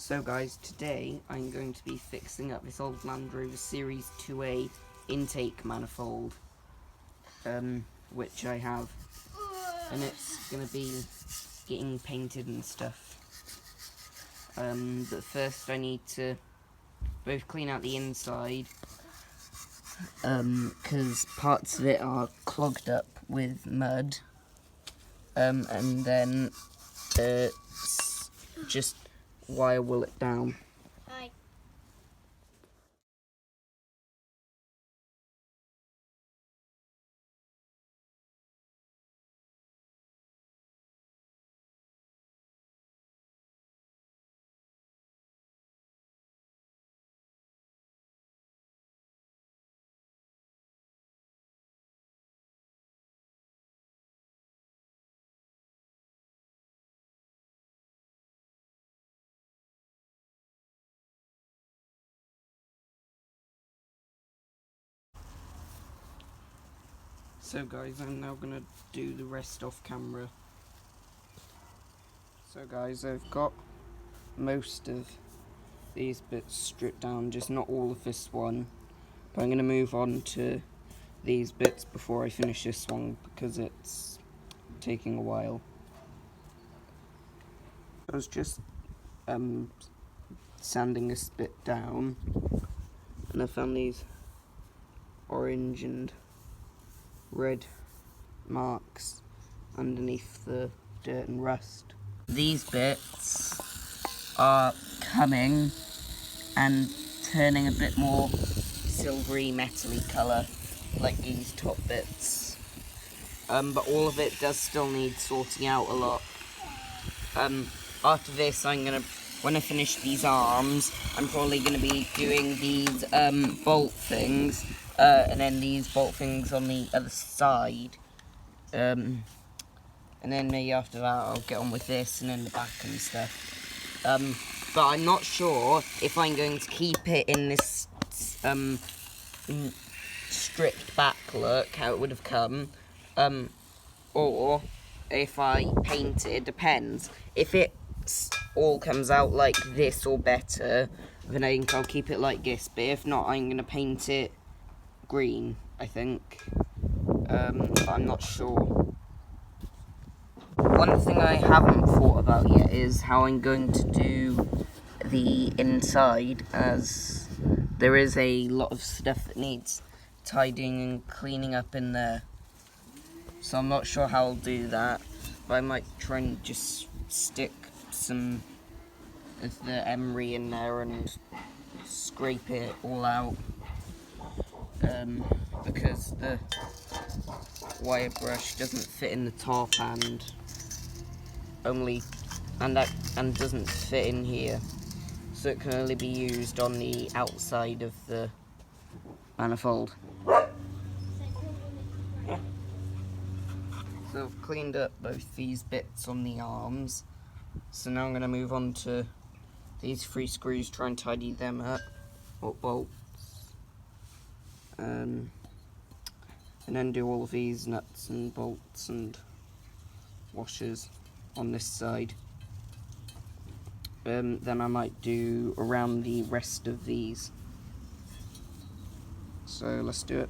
So guys, today I'm going to be fixing up this old Land Rover Series 2A intake manifold, which I have, and it's going to be getting painted and stuff. But first I need to both clean out the inside, because parts of it are clogged up with mud, and then just wire wool it down. Hi. So guys, I'm now going to do the rest off camera. So guys, I've got most of these bits stripped down, just not all of this one. But I'm going to move on to these bits before I finish this one, because it's taking a while. I was just sanding this bit down, and I found these orange and red marks underneath the dirt and rust. These bits are coming and turning a bit more silvery metally colour, like these top bits, but all of it does still need sorting out a lot. After this, when I finish these arms, I'm probably going to be doing these bolt things, and then these bolt things on the other side, and then maybe after that I'll get on with this and then the back and stuff. But I'm not sure if I'm going to keep it in this stripped back look, how it would have come, or if I paint it. It depends. If it all comes out like this or better, then I think I'll keep it like this, but if not, I'm going to paint it green, I think, but I'm not sure. One thing I haven't thought about yet is how I'm going to do the inside, as there is a lot of stuff that needs tidying and cleaning up in there. So I'm not sure how I'll do that, but I might try and just stick some of the emery in there and scrape it all out, because the wire brush doesn't fit in the top and doesn't fit in here, so it can only be used on the outside of the manifold. So I've cleaned up both these bits on the arms, so now I'm going to move on to these 3 screws, try and tidy them up, or bolts, and then do all of these nuts and bolts and washers on this side. Then I might do around the rest of these. So let's do it.